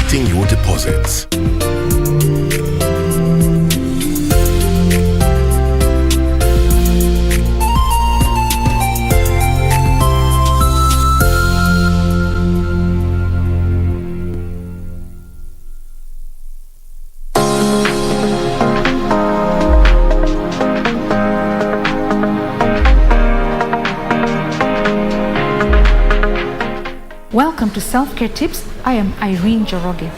protecting your deposits. Welcome to Self-Care Tips. I am Irene Joroge.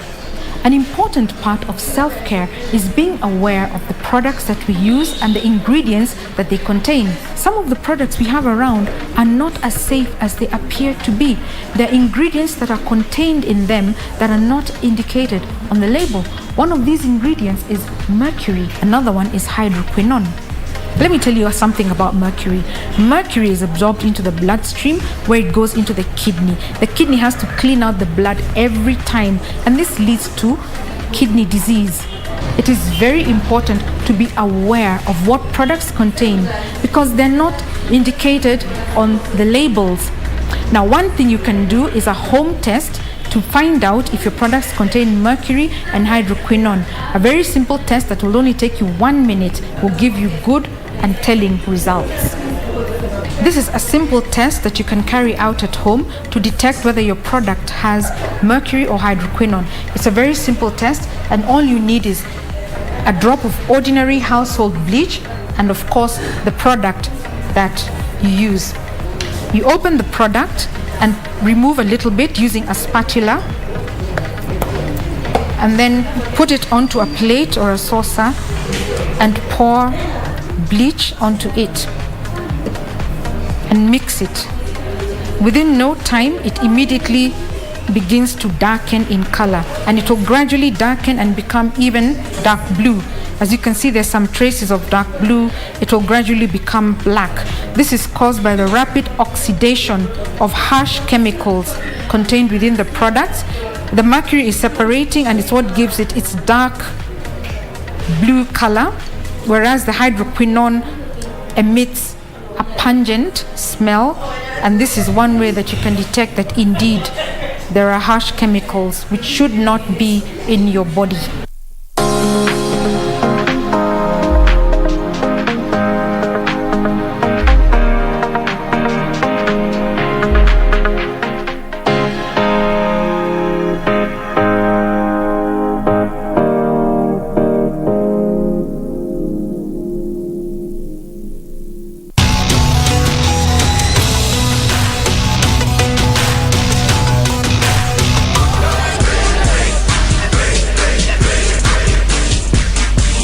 An important part of self-care is being aware of the products that we use and the ingredients that they contain. Some of the products we have around are not as safe as they appear to be. There are ingredients that are contained in them that are not indicated on the label. One of these ingredients is mercury. Another one is hydroquinone. Let me tell you something about mercury. Mercury is absorbed into the bloodstream where it goes into the kidney. The kidney has to clean out the blood every time, and this leads to kidney disease. It is very important to be aware of what products contain because they're not indicated on the labels. Now, one thing you can do is a home test to find out if your products contain mercury and hydroquinone. A very simple test that will only take you 1 minute will give you good and telling results. This is a simple test that you can carry out at home to detect whether your product has mercury or hydroquinone. It's a very simple test, and all you need is a drop of ordinary household bleach and of course the product that you use. You open the product and remove a little bit using a spatula and then put it onto a plate or a saucer and pour bleach onto it and mix it. Within no time, it immediately begins to darken in color, and it will gradually darken and become even dark blue. As you can see, there's some traces of dark blue. It will gradually become black. This is caused by the rapid oxidation of harsh chemicals contained within the products. The mercury is separating, and it's what gives it its dark blue color, whereas the hydroquinone emits a pungent smell, and this is one way that you can detect that indeed there are harsh chemicals which should not be in your body.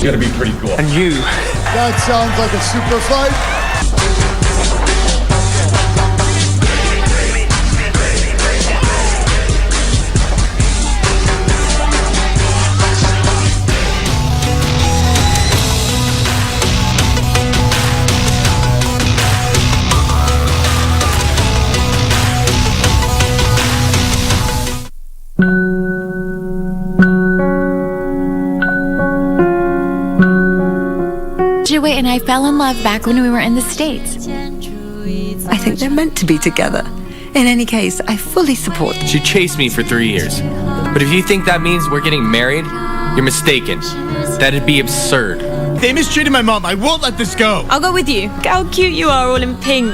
Gotta be pretty cool. And you. That sounds like a super fight. And I fell in love back when we were in the States. I think they're meant to be together. In any case, I fully support. She chased me for 3 years. But if you think that means we're getting married, you're mistaken. That'd be absurd. They mistreated my mom. I won't let this go. I'll go with you. Look how cute you are, all in pink.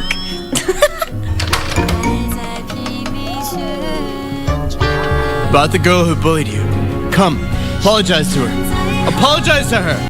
About the girl who bullied you. Come, apologize to her. Apologize to her.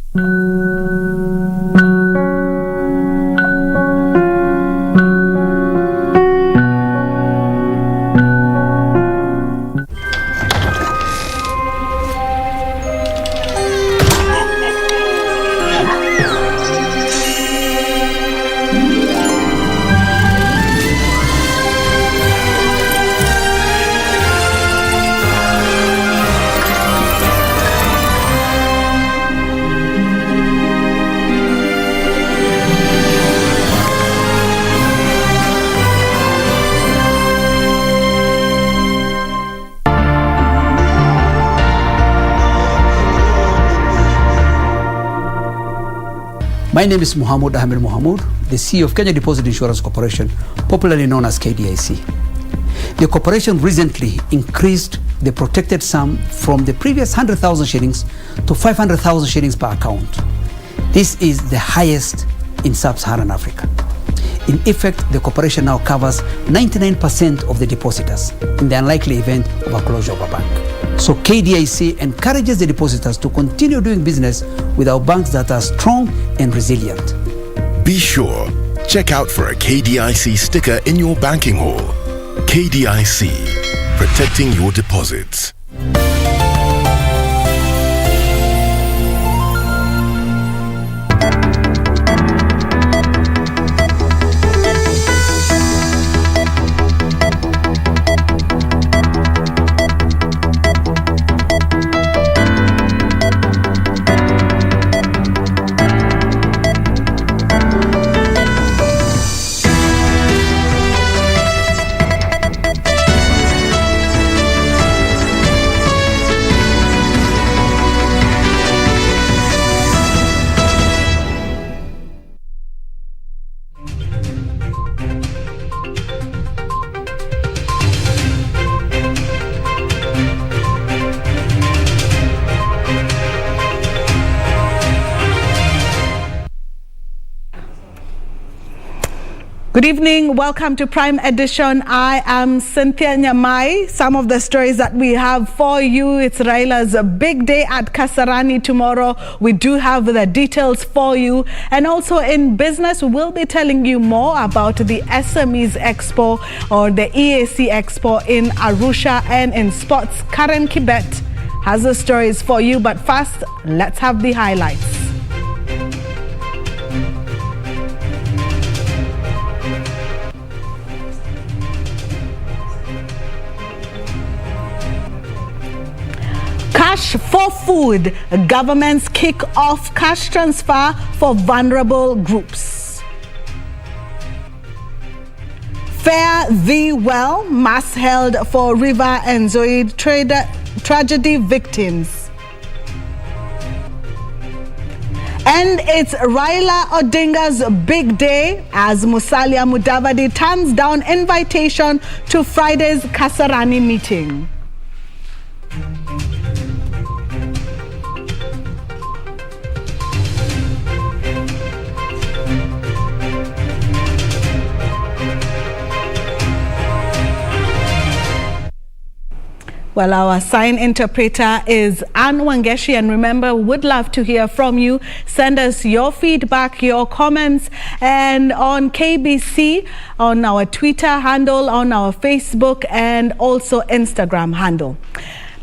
My name is Muhammad Ahmed Mohamud, the CEO of Kenya Deposit Insurance Corporation, popularly known as KDIC. The corporation recently increased the protected sum from the previous 100,000 shillings to 500,000 shillings per account. This is the highest in sub-Saharan Africa. In effect, the corporation now covers 99% of the depositors in the unlikely event of a closure of a bank. So KDIC encourages the depositors to continue doing business with our banks that are strong and resilient. Be sure, check out for a KDIC sticker in your banking hall. KDIC, protecting your deposits. Good evening. Welcome to Prime Edition. I am Cynthia Nyamai. Some of the stories that we have for you. It's Raila's big day at Kasarani tomorrow. We do have the details for you. And also in business, we will be telling you more about the SMEs Expo or the EAC Expo in Arusha. And in sports, Karen Kibet has the stories for you. But first, let's have the highlights. Cash for food. Governments kick off cash transfer for vulnerable groups. Fare thee well. Mass held for River and Zoe tragedy victims. And it's Raila Odinga's big day as Musalia Mudavadi turns down invitation to Friday's Kasarani meeting. Well, our sign interpreter is Ann Wangeshi, and remember, would love to hear from you. Send us your feedback, your comments, and on KBC, on our Twitter handle, on our Facebook, and also Instagram handle.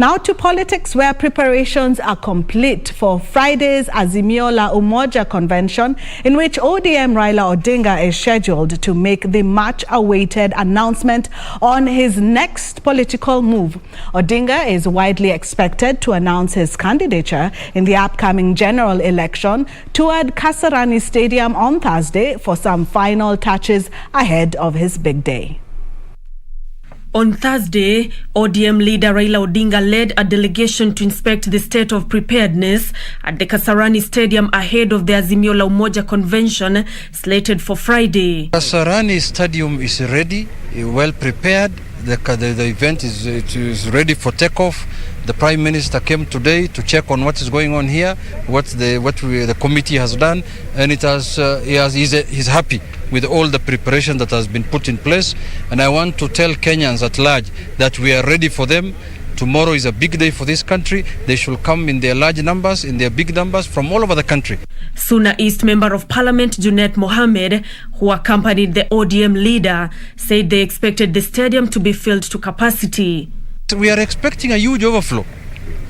Now to politics, where preparations are complete for Friday's Azimio la Umoja convention, in which ODM Raila Odinga is scheduled to make the much-awaited announcement on his next political move. Odinga is widely expected to announce his candidature in the upcoming general election toward Kasarani Stadium on Thursday for some final touches ahead of his big day. On Thursday, ODM leader Raila Odinga led a delegation to inspect the state of preparedness at the Kasarani Stadium ahead of the Azimio la Umoja convention slated for Friday. Kasarani Stadium is ready, well prepared. The event is ready for takeoff. The Prime Minister came today to check on what is going on here, what the committee has done, and he's happy with all the preparation that has been put in place. And I want to tell Kenyans at large that we are ready for them. Tomorrow is a big day for this country. They should come in their large numbers, in their big numbers from all over the country. Suna East Member of Parliament Junet Mohammed, who accompanied the ODM leader, said they expected the stadium to be filled to capacity. We are expecting a huge overflow.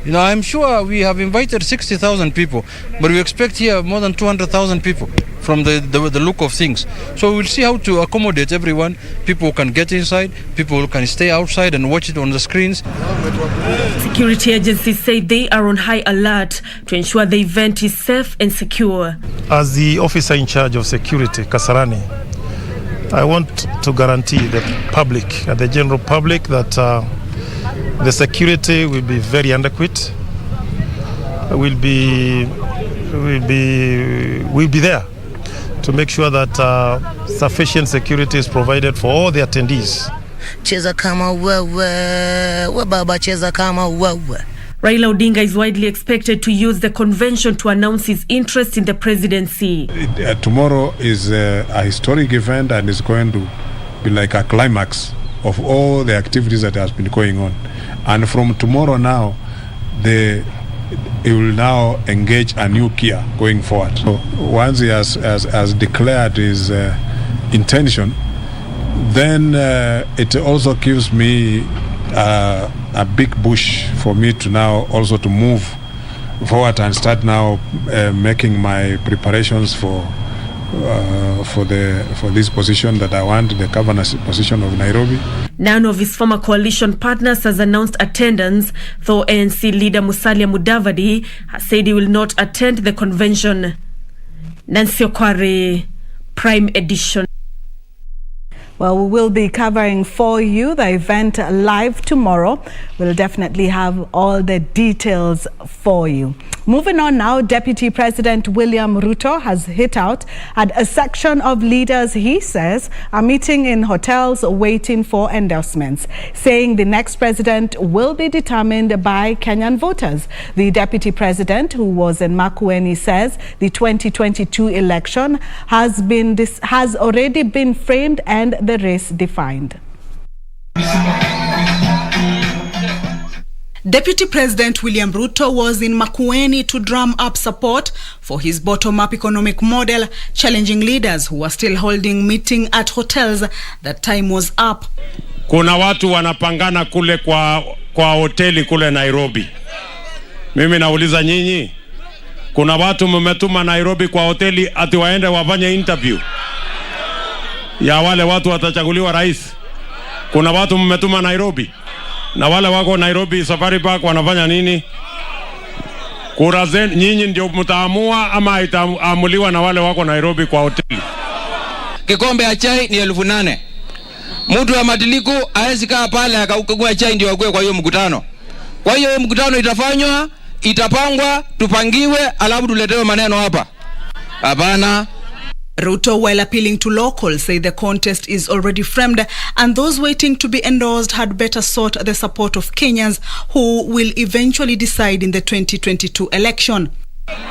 You know, I'm sure we have invited 60,000 people, but we expect here more than 200,000 people from the look of things. So we'll see how to accommodate everyone. People who can get inside, people who can stay outside and watch it on the screens. Security agencies say they are on high alert to ensure the event is safe and secure. As the officer in charge of security, Kasarani, I want to guarantee the public, the general public, that the security will be very adequate. We'll be there to make sure that sufficient security is provided for all the attendees. cheza kama wewe baba cheza kama wewe. Raila Odinga is widely expected to use the convention to announce his interest in the presidency. Tomorrow is a historic event and is going to be like a climax of all the activities that has been going on. And from tomorrow now, he will now engage a new gear going forward. So once he has declared his intention, then it also gives me a big push for me to now also to move forward and start now making my preparations for this position that I want, the governor's position of Nairobi. None of his former coalition partners has announced attendance, though ANC leader Musalia Mudavadi has said he will not attend the convention. Nancy Okware, Prime Edition. Well, we will be covering for you the event live tomorrow. We'll definitely have all the details for you. Moving on now, Deputy President William Ruto has hit out at a section of leaders he says are meeting in hotels waiting for endorsements, saying the next president will be determined by Kenyan voters. The Deputy President, who was in Makueni, says the 2022 election has already been framed and the race defined. Deputy President William Ruto was in Makueni to drum up support for his bottom-up economic model, challenging leaders who are still holding meeting at hotels that time was up. Kuna watu wanapangana kule kwa hoteli kule Nairobi. Mimi nauliza nyinyi, kuna watu mmetuma Nairobi kwa hoteli ati waende wafanye interview ya wale watu watachaguliwa rais? Kuna watu mmetuma Nairobi? Na wale wako Nairobi Safari Park wanafanya nini? Kura zenu nyinyi ndio mtaamua ama itaamuliwa na wale wako Nairobi kwa hoteli? Kikombe ya chai ni 8,000. Mtu wa madiliko hawezi kaa pale akakugua chai ndio akue kwa hiyo mkutano. Kwa hiyo mkutano itafanywa, itapangwa, tupangiwe, alafu tuletewe maneno hapa. Hapana. Ruto, while appealing to locals, say the contest is already framed and those waiting to be endorsed had better sought the support of Kenyans who will eventually decide in the 2022 election.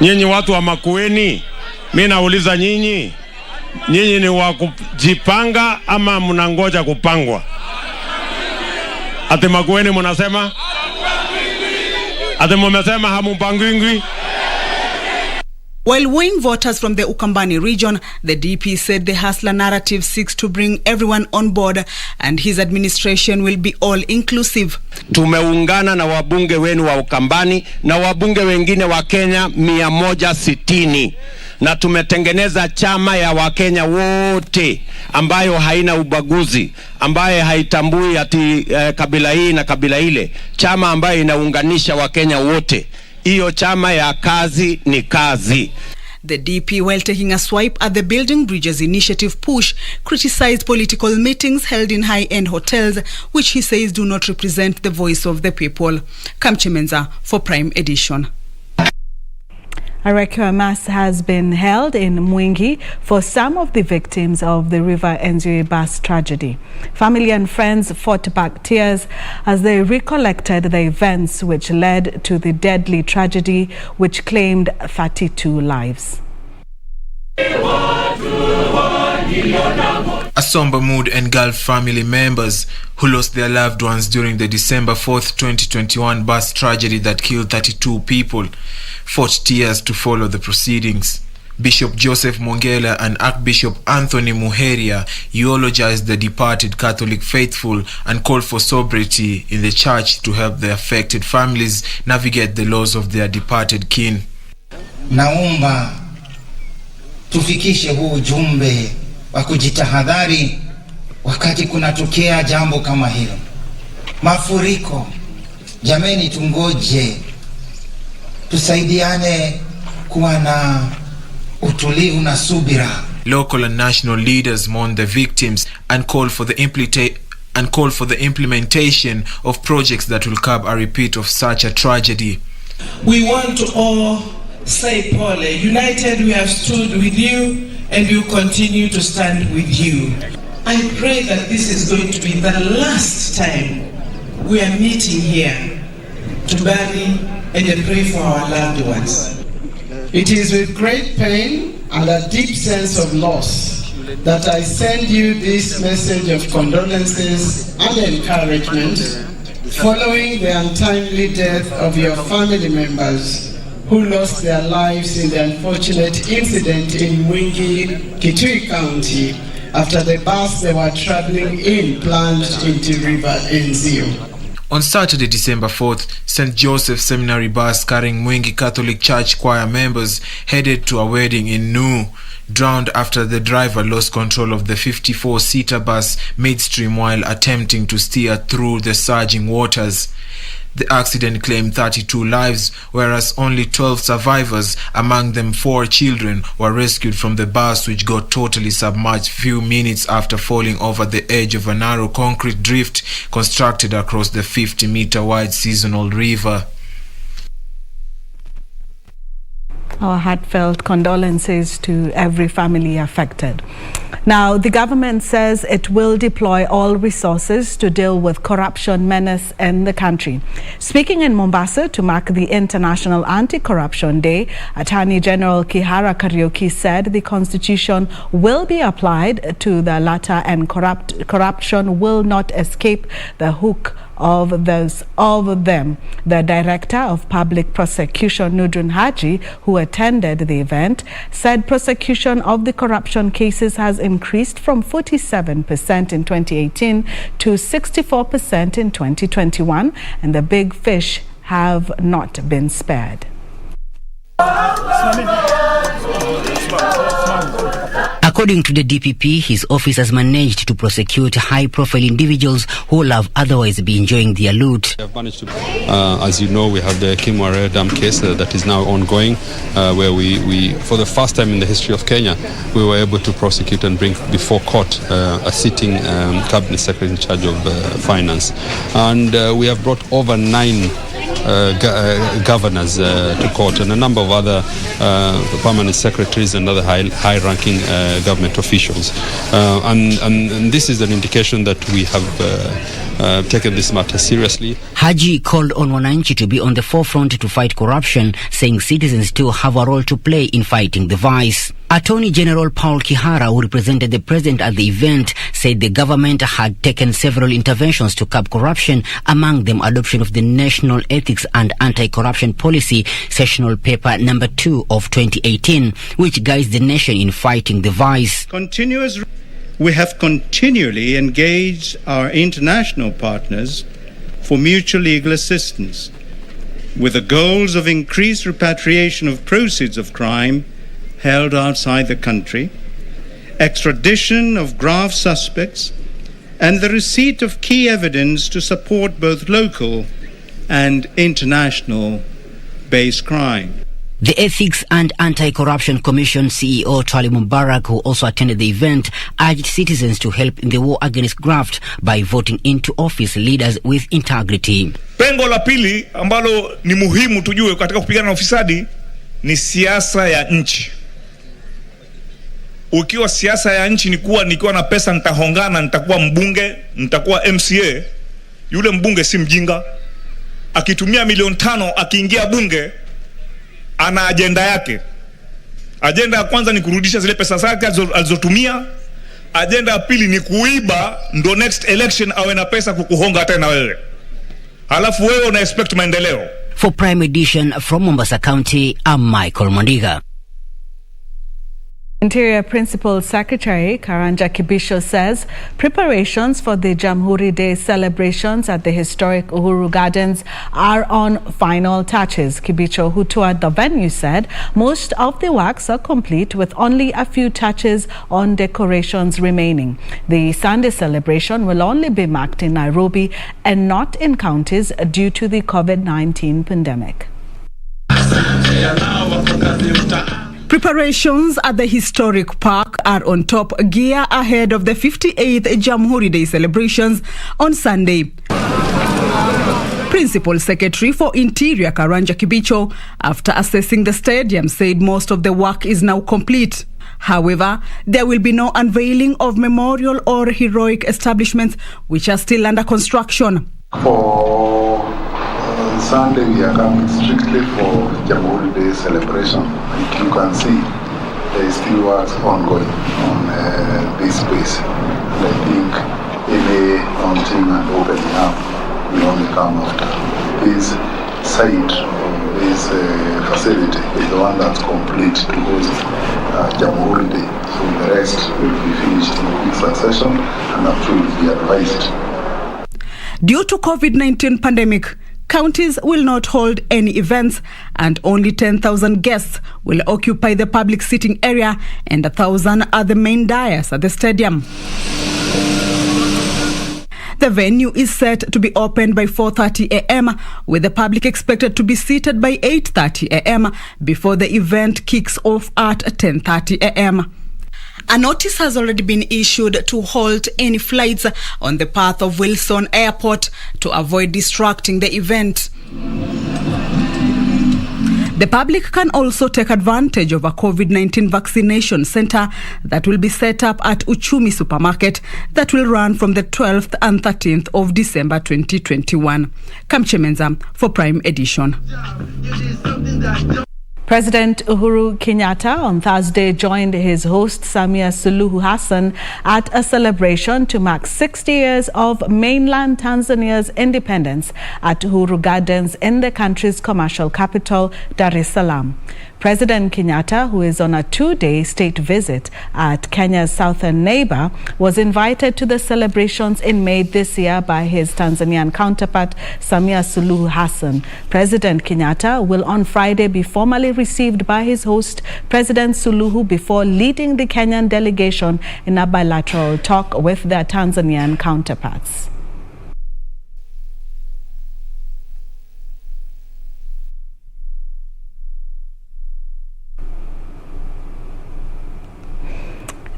Nyinyi watu wa Makueni, mimi nauliza nyinyi ni wa kujipanga ama mnangoja kupangwa? Ati Makueni mnasema? Ati mmesema hampangwingwi? While wooing voters from the Ukambani region, the DP said the hustler narrative seeks to bring everyone on board and his administration will be all-inclusive. Tumeungana na wabunge wenu wa Ukambani na wabunge wengine wa Kenya 160 na tumetengeneza chama ya Wakenya wote ambayo haina ubaguzi, ambaye haitambui ati kabila hii na kabila ile, chama ambayo inaunganisha Wakenya wote. Iyo chama ya kazi ni kazi. The DP, while taking a swipe at the Building Bridges initiative push, criticized political meetings held in high-end hotels, which he says do not represent the voice of the people. Kamchimenza for Prime Edition. A requiem mass has been held in Mwingi for some of the victims of the River Nzui bus tragedy. Family and friends fought back tears as they recollected the events which led to the deadly tragedy which claimed 32 lives. A somber mood engulfed family members who lost their loved ones during the December 4th, 2021 bus tragedy that killed 32 people. Fought tears to follow the proceedings. Bishop Joseph Mongela and Archbishop Anthony Muheria eulogized the departed Catholic faithful and called for sobriety in the church to help the affected families navigate the loss of their departed kin. Naomba tufikishe huu ujumbe wa kujitahadhari wakati kunatokea jambo kama hilo. Mafuriko, jameni, tungoje, tusaidiane kuwa na utulivu na subira. Local and national leaders mourned the victims and called for the implementation of projects that will curb a repeat of such a tragedy. We want to all say, Paul, united we have stood with you and we will continue to stand with you. I pray that this is going to be the last time we are meeting here to bury and pray for our loved ones. It is with great pain and a deep sense of loss that I send you this message of condolences and encouragement following the untimely death of your family members who lost their lives in the unfortunate incident in Mwingi, Kitui County, after the bus they were traveling in plunged into River Enzio. On Saturday, December 4th, St. Joseph Seminary bus carrying Mwingi Catholic Church choir members headed to a wedding in Nuhu, drowned after the driver lost control of the 54-seater bus midstream while attempting to steer through the surging waters. The accident claimed 32 lives, whereas only 12 survivors, among them 4 children, were rescued from the bus, which got totally submerged few minutes after falling over the edge of a narrow concrete drift constructed across the 50-meter-wide seasonal river. Our heartfelt condolences to every family affected. Now, the government says it will deploy all resources to deal with corruption menace in the country. Speaking in Mombasa to mark the International Anti-Corruption Day, Attorney General Kihara Kariuki said the Constitution will be applied to the latter and corruption will not escape the hook of them. The Director of Public Prosecution, Nudrun Haji, who attended the event, said prosecution of the corruption cases has increased from 47% in 2018 to 64% in 2021, and the big fish have not been spared. According to the DPP, his office has managed to prosecute high-profile individuals who will have otherwise been enjoying their loot. We have managed to, as you know, we have the Kimware Dam case that is now ongoing, where we, for the first time in the history of Kenya, we were able to prosecute and bring before court a sitting cabinet secretary in charge of finance. And we have brought over 9 governors to court and a number of other permanent secretaries and other high-ranking government officials. And this is an indication that we have taken this matter seriously. Haji called on Wananchi to be on the forefront to fight corruption, saying citizens too have a role to play in fighting the vice. Attorney General Paul Kihara, who represented the president at the event, said the government had taken several interventions to curb corruption, among them adoption of the National Ethics and Anti-Corruption Policy, Sessional Paper number 2 of 2018, which guides the nation in fighting the vice. We have continually engaged our international partners for mutual legal assistance, with the goals of increased repatriation of proceeds of crime held outside the country, extradition of grave suspects, and the receipt of key evidence to support both local and international-based crime. The Ethics and Anti-Corruption Commission CEO Twali Mubarak, who also attended the event, urged citizens to help in the war against graft by voting into office leaders with integrity. Pengo la pili ambalo ni muhimu tujue katika kupigana na ufisadi ni siasa ya nchi. Ukiwa siasa ya nchi ni kuwa nikiwa na pesa nitahongana, nitakuwa mbunge, nitakuwa MCA, yule mbunge si mjinga. Akitumia milioni 5 akiingia bunge, ana agenda yake. Agenda ya kwanza ni kurudisha zile pesa zake alizotumia. Agenda ya pili ni kuiba, ndo next election awe na pesa kukuhonga tena wewe. Halafu wewe una expect maendeleo. For Prime Edition from Mombasa County, I'm Michael Mondiga. Interior Principal Secretary Karanja Kibisho says preparations for the Jamhuri Day celebrations at the historic Uhuru Gardens are on final touches. Kibisho, who toured the venue, said most of the works are complete with only a few touches on decorations remaining. The Sunday celebration will only be marked in Nairobi and not in counties due to the COVID-19 pandemic. Preparations at the historic park are on top gear ahead of the 58th Jamhuri Day celebrations on Sunday. Principal Secretary for Interior Karanja Kibicho, after assessing the stadium, said most of the work is now complete. However, there will be no unveiling of memorial or heroic establishments which are still under construction. For Sunday, we are coming strictly for Jamhuri Day celebration. Like you can see, there is still work ongoing on this space. And I think any launching and opening up will only come after. This site, this facility is the one that's complete to host Jamhuri Day. So the rest will be finished in quick succession and I'm sure will be advised. Due to COVID-19 pandemic, counties will not hold any events and only 10,000 guests will occupy the public seating area and 1,000 are the main dais at the stadium. The venue is set to be opened by 4:30 a.m. with the public expected to be seated by 8:30 a.m. before the event kicks off at 10:30 a.m. A notice has already been issued to halt any flights on the path of Wilson Airport to avoid distracting the event. The public can also take advantage of a COVID-19 vaccination center that will be set up at Uchumi Supermarket that will run from the 12th and 13th of December 2021. Kamchemenza for Prime Edition. President Uhuru Kenyatta on Thursday joined his host Samia Suluhu Hassan at a celebration to mark 60 years of mainland Tanzania's independence at Uhuru Gardens in the country's commercial capital, Dar es Salaam. President Kenyatta, who is on a 2-day state visit at Kenya's southern neighbor, was invited to the celebrations in May this year by his Tanzanian counterpart, Samia Suluhu Hassan. President Kenyatta will on Friday be formally received by his host, President Suluhu, before leading the Kenyan delegation in a bilateral talk with their Tanzanian counterparts.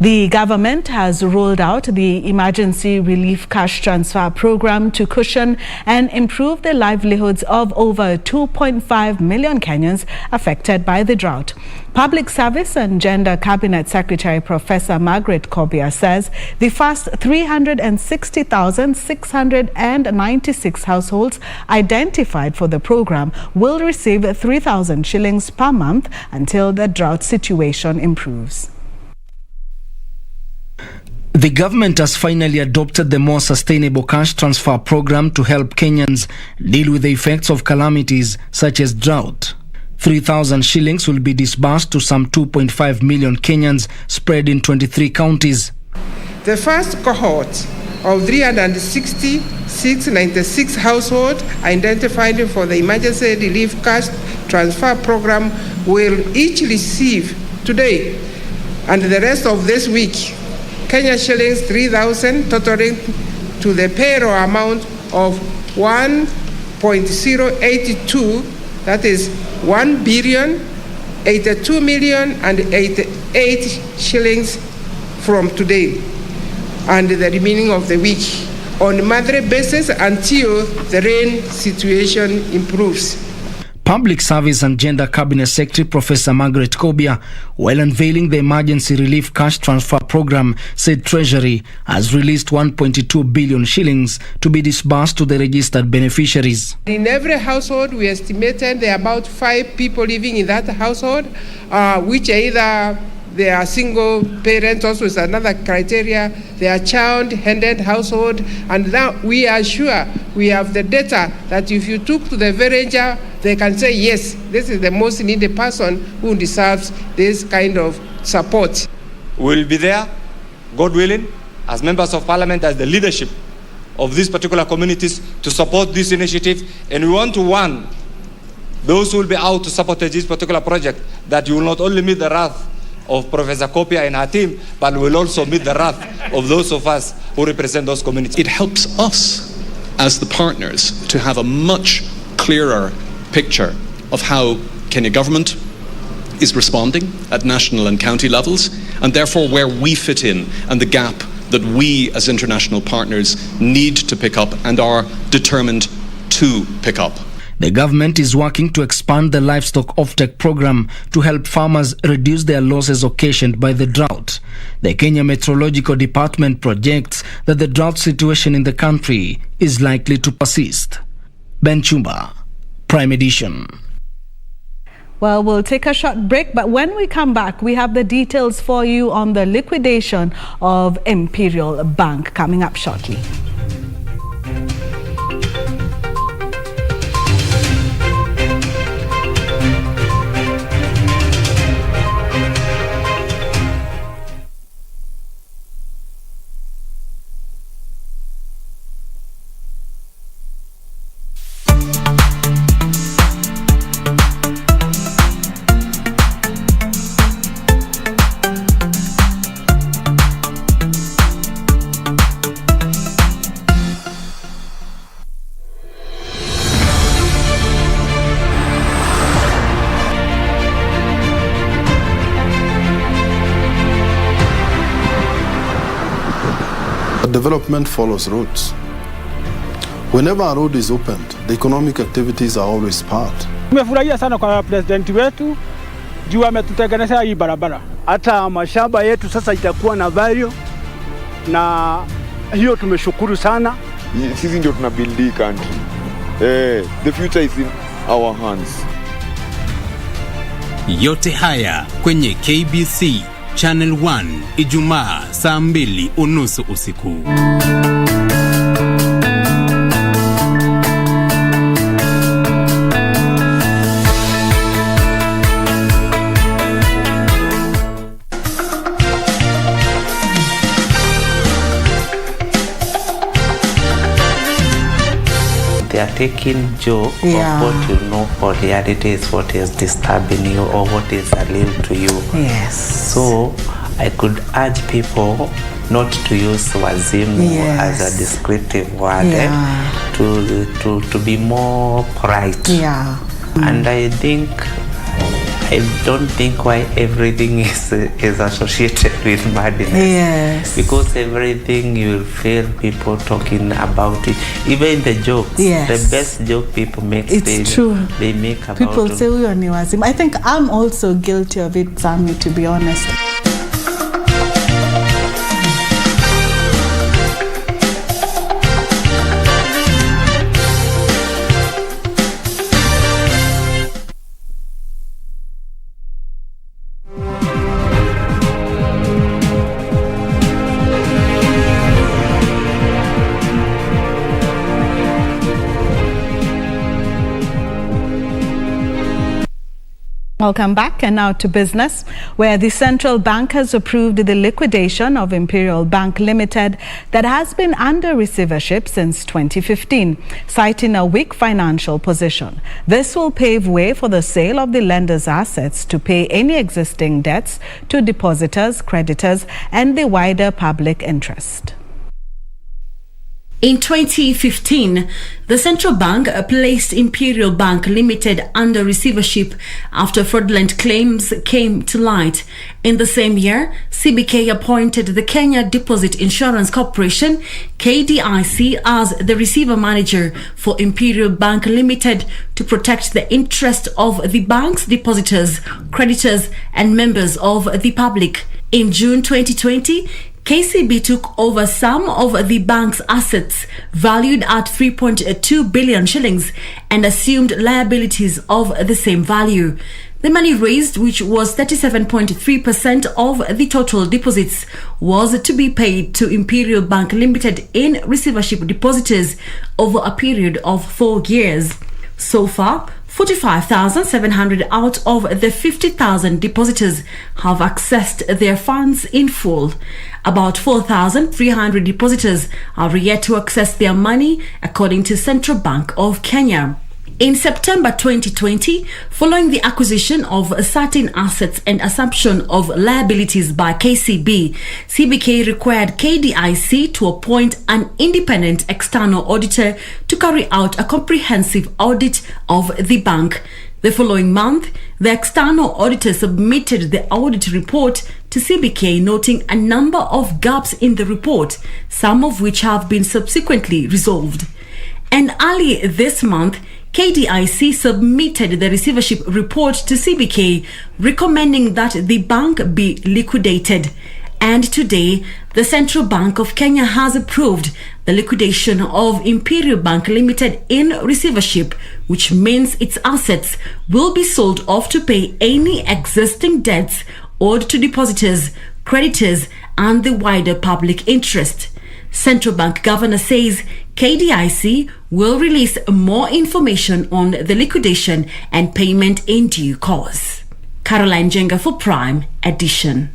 The government has rolled out the Emergency Relief Cash Transfer Program to cushion and improve the livelihoods of over 2.5 million Kenyans affected by the drought. Public Service and Gender Cabinet Secretary Professor Margaret Kobia says the first 360,696 households identified for the program will receive 3,000 shillings per month until the drought situation improves. The government has finally adopted the more sustainable cash transfer program to help Kenyans deal with the effects of calamities such as drought. 3,000 shillings will be disbursed to some 2.5 million Kenyans spread in 23 counties. The first cohort of 366,96 households identified for the Emergency Relief Cash Transfer Program will each receive today and the rest of this week Kenya shillings 3,000, totaling to the payroll amount of 1.082, that is 1,082,088 shillings from today and the remaining of the week on a monthly basis until the rain situation improves. Public Service and Gender Cabinet Secretary Professor Margaret Kobia, while unveiling the Emergency Relief Cash Transfer Program, said Treasury has released 1.2 billion shillings to be disbursed to the registered beneficiaries. In every household, we estimated there are about 5 people living in that household, which either they are single parents, also is another criteria. They are child-handed household, and now we are sure we have the data that if you took to the villager, they can say, yes, this is the most needy person who deserves this kind of support. We'll be there, God willing, as members of parliament, as the leadership of these particular communities to support this initiative. And we want to warn those who will be out to support this particular project that you will not only meet the wrath of Professor Kopia and her team, but will also meet the wrath of those of us who represent those communities. It helps us as the partners to have a much clearer picture of how Kenya government is responding at national and county levels, and therefore where we fit in and the gap that we as international partners need to pick up and are determined to pick up. The government is working to expand the livestock offtake program to help farmers reduce their losses occasioned by the drought. The Kenya Meteorological Department projects that the drought situation in the country is likely to persist. Ben Chumba, Prime Edition. Well, we'll take a short break, but when we come back, we have the details for you on the liquidation of Imperial Bank coming up shortly. Development follows roads. Whenever a road is opened, the economic activities are always part. Tumefurahia sana kwa president wetu juu ametutengenezea hii barabara. Hata mashamba yetu sasa itakuwa na value, na hiyo tumeshukuru sana. Sisi ndio tuna build the country. The future is in our hands. Yote haya kwenye KBC Channel 1 Ijumaa saa 2:30 usiku. They are taking joke of what you know for reality is what is disturbing you or what is alien to you. Yes. So I could urge people not to use wazimu as a descriptive word, to be more polite. Yeah. And I don't think why everything is associated with madness. Yes. Because everything you will feel people talking about it. Even the jokes, the best joke people make, true. They make about people say we are niwazim. I think I'm also guilty of it, Sammy, to be honest. Welcome back, and now to business, where the central bank has approved the liquidation of Imperial Bank Limited that has been under receivership since 2015, citing a weak financial position. This will pave way for the sale of the lender's assets to pay any existing debts to depositors, creditors, and the wider public interest. In 2015, the central bank placed Imperial Bank Limited under receivership after fraudulent claims came to light. In the same year, CBK appointed the Kenya Deposit Insurance Corporation, KDIC, as the receiver manager for Imperial Bank Limited to protect the interest of the bank's depositors, creditors, and members of the public. In June 2020, KCB took over some of the bank's assets valued at 3.2 billion shillings and assumed liabilities of the same value. The money raised, which was 37.3% of the total deposits, was to be paid to Imperial Bank Limited in receivership depositors over a period of 4 years. So far, 45,700 out of the 50,000 depositors have accessed their funds in full. About 4,300 depositors are yet to access their money, according to Central Bank of Kenya. In September 2020, following the acquisition of certain assets and assumption of liabilities by KCB, CBK required KDIC to appoint an independent external auditor to carry out a comprehensive audit of the bank. The following month, the external auditor submitted the audit report to CBK, noting a number of gaps in the report, some of which have been subsequently resolved. And early this month, KDIC submitted the receivership report to CBK, recommending that the bank be liquidated. And today, the Central Bank of Kenya has approved the liquidation of Imperial Bank Limited in receivership, which means its assets will be sold off to pay any existing debts owed to depositors, creditors, and the wider public interest. Central Bank Governor says KDIC will release more information on the liquidation and payment in due course. Caroline Jenga for Prime Edition.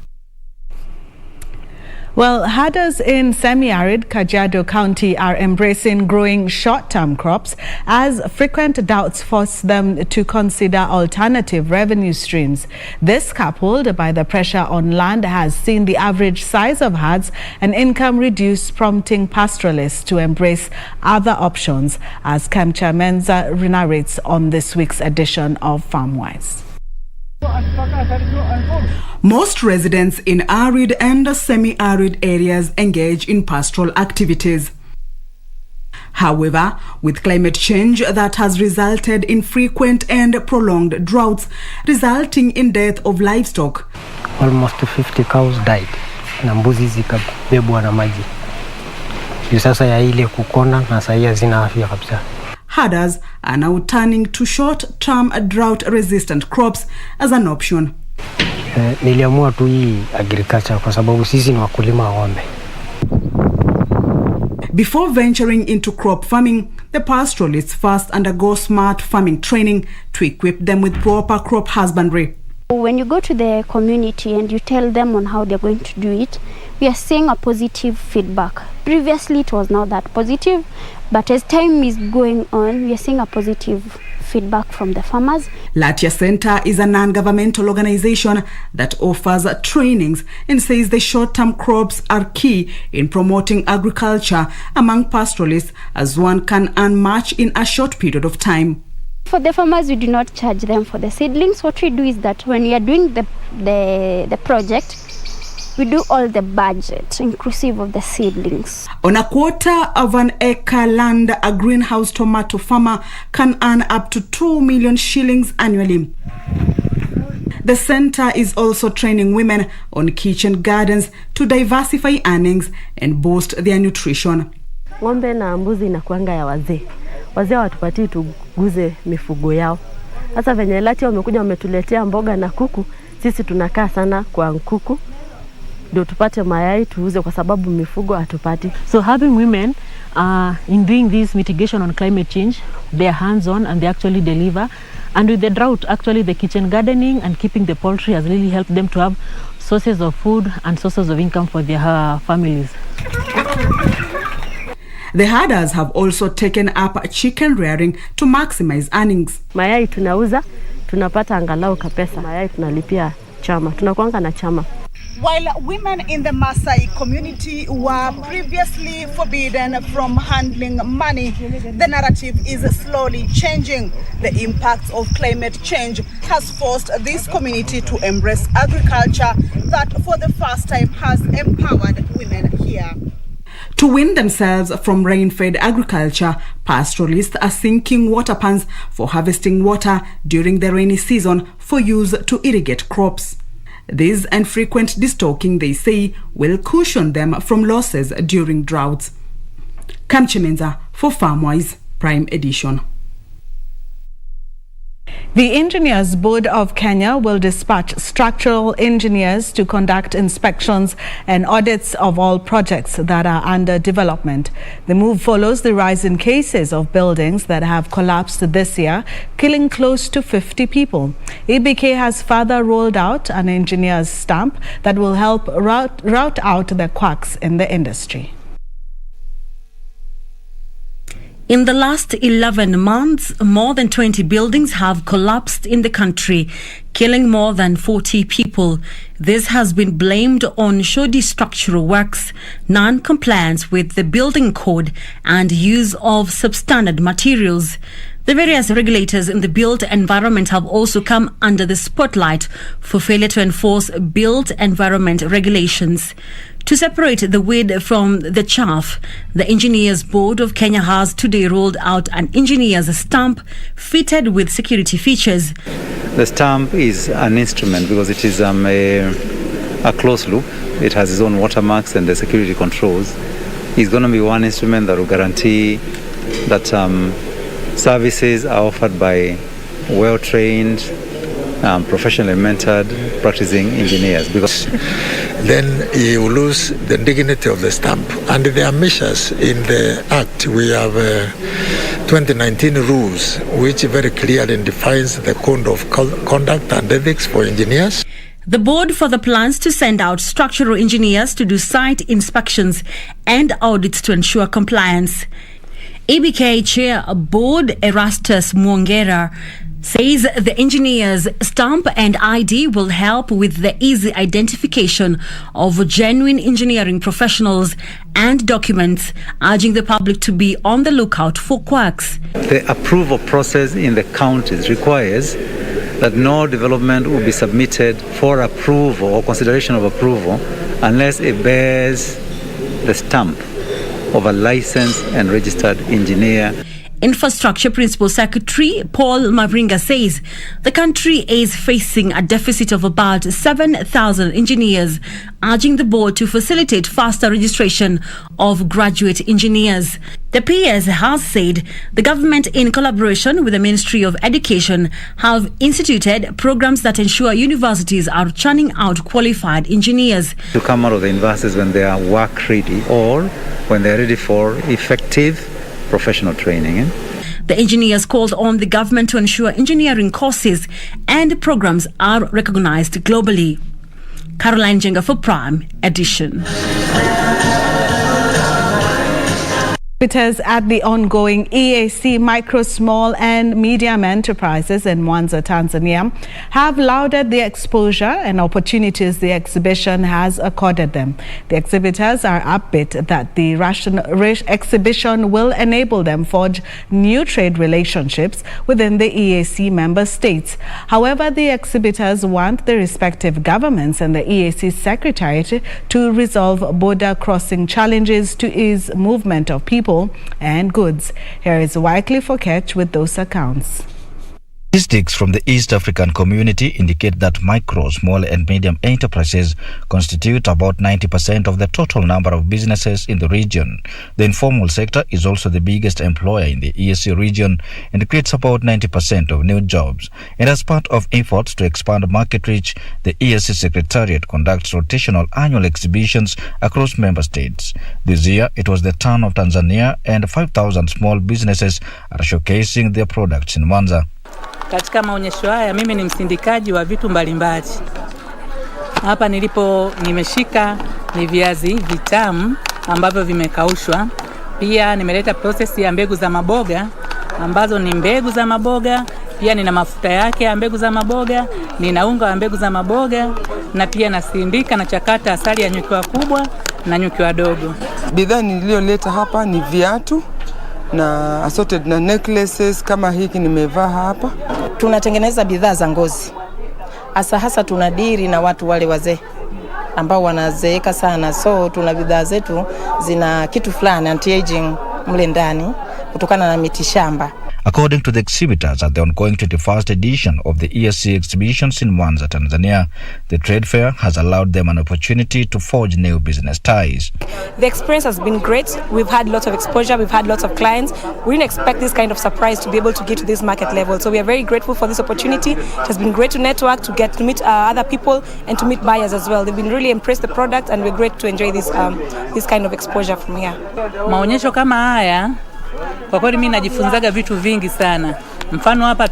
Well, herders in semi-arid Kajiado County are embracing growing short-term crops as frequent doubts force them to consider alternative revenue streams. This, coupled by the pressure on land, has seen the average size of herds and income reduce, prompting pastoralists to embrace other options, as Kemcha Menza narrates on this week's edition of FarmWise. Most residents in arid and semi-arid areas engage in pastoral activities. However, with climate change that has resulted in frequent and prolonged droughts, resulting in death of livestock. Almost 50 cows died na mbuzi zikabebwa na maji. Sasa ya ile kukona na sasa hazina afya kabisa. Herders are now turning to short-term drought-resistant crops as an option. Niliamua tu hii agriculture kwa sababu sisi ni wakulima wa ng'ombe. Before venturing into crop farming, the pastoralists first undergo smart farming training to equip them with proper crop husbandry. When you go to the community and you tell them on how they're going to do it, we are seeing a positive feedback. Previously it was not that positive, but as time is going on, we are seeing a positive feedback from the farmers. Latia Center is a non-governmental organization that offers trainings and says the short-term crops are key in promoting agriculture among pastoralists, as one can earn much in a short period of time. For the farmers, we do not charge them for the seedlings. What we do is that when we are doing the project, we do all the budget, inclusive of the seedlings. On a quarter of an acre land, a greenhouse tomato farmer can earn up to 2 million shillings annually. The center is also training women on kitchen gardens to diversify earnings and boost their nutrition. Ng'ombe na mbuzi inakuanga ya wazee. Wazee watupatii tuguze mifugo yao. Sasa venye lati wamekuja wametuletea mboga na kuku, sisi tunakaa sana kwa kuku. Ndio tupate mayai tuuze kwa sababu mifugo hatupati. So having women in doing this mitigation on climate change, they are hands-on and they actually deliver. And with the drought, actually the kitchen gardening and keeping the poultry has really helped them to have sources of food and sources of income for their families. The herders have also taken up chicken rearing to maximize earnings. Mayai tunauza, tunapata angalau kapesa. Mayai tunalipia chama. Tunakuanga na chama. While women in the Maasai community were previously forbidden from handling money, the narrative is slowly changing. The impact of climate change has forced this community to embrace agriculture that for the first time has empowered women here. To wean themselves from rain-fed agriculture, pastoralists are sinking water pans for harvesting water during the rainy season for use to irrigate crops. This and frequent destocking, they say, will cushion them from losses during droughts. Kamchemenza for FarmWise Prime Edition. The Engineers Board of Kenya will dispatch structural engineers to conduct inspections and audits of all projects that are under development. The move follows the rise in cases of buildings that have collapsed this year, killing close to 50 people. EBK has further rolled out an engineer's stamp that will help rout out the quacks in the industry. In the last 11 months, more than 20 buildings have collapsed in the country, killing more than 40 people. This has been blamed on shoddy structural works, non-compliance with the building code, and use of substandard materials. The various regulators in the built environment have also come under the spotlight for failure to enforce built environment regulations. To separate the weed from the chaff, the Engineers Board of Kenya has today rolled out an engineer's stamp fitted with security features. The stamp is an instrument because it is a closed loop. It has its own watermarks and the security controls. It's going to be one instrument that will guarantee that services are offered by well-trained, professionally mentored, practicing engineers. Because then you lose the dignity of the stamp. And there are measures in the Act. We have 2019 rules, which very clearly defines the code of conduct and ethics for engineers. The board further plans to send out structural engineers to do site inspections and audits to ensure compliance. ABK Chair Board Erastus Mwongera says the engineer's stamp and ID will help with the easy identification of genuine engineering professionals and documents, urging the public to be on the lookout for quacks. The approval process in the counties requires that no development will be submitted for approval or consideration of approval unless it bears the stamp of a licensed and registered engineer. Infrastructure Principal Secretary Paul Maringa says the country is facing a deficit of about 7,000 engineers, urging the board to facilitate faster registration of graduate engineers. The PS has said the government, in collaboration with the Ministry of Education, have instituted programs that ensure universities are churning out qualified engineers. To come out of the universities when they are work ready or when they are ready for effective professional training. The engineers called on the government to ensure engineering courses and programs are recognized globally. Caroline Jenga for Prime Edition. Exhibitors at the ongoing EAC Micro, Small and Medium Enterprises in Mwanza, Tanzania, have lauded the exposure and opportunities the exhibition has accorded them. The exhibitors are upbeat that the exhibition will enable them forge new trade relationships within the EAC member states. However, the exhibitors want the respective governments and the EAC Secretariat to resolve border crossing challenges to ease movement of people and goods. Here is Wycliffe Okech with those accounts. Statistics from the East African community indicate that micro, small and medium enterprises constitute about 90% of the total number of businesses in the region. The informal sector is also the biggest employer in the EAC region and creates about 90% of new jobs. And as part of efforts to expand market reach, the EAC Secretariat conducts rotational annual exhibitions across member states. This year, it was the turn of Tanzania, and 5,000 small businesses are showcasing their products in Mwanza. Katika maonyesho haya mimi ni msindikaji wa vitu mbalimbali. Hapa nilipo nimeshika ni viazi vitamu ambavyo vimekaushwa. Pia nimeleta process ya mbegu za maboga ambazo ni mbegu za maboga. Pia nina mafuta yake ya mbegu za maboga, nina unga wa mbegu za maboga, na pia nasindika na chakata asali ya nyuki wakubwa na nyuki wadogo. Bidhaa niliyoleta hapa ni viatu na assorted na necklaces kama hiki nimevaa hapa. Tunatengeneza bidhaa za ngozi. Hasa tunadiri na watu wale wazee ambao wanazeeka sana. So tuna bidhaa zetu zina kitu fulani anti-aging mle ndani kutokana na mitishamba. According to the exhibitors at the ongoing 21st edition of the EAC exhibitions in Mwanza, Tanzania, the trade fair has allowed them an opportunity to forge new business ties. The experience has been great. We've had lots of exposure. We've had lots of clients. We didn't expect this kind of surprise to be able to get to this market level. So we are very grateful for this opportunity. It has been great to network, to get to meet other people and to meet buyers as well. They've been really impressed with the product, and we're great to enjoy this kind of exposure from here. Maonyesho kama haya kwa kweli mimi najifunzaga vitu vingi sana. Mfano hapa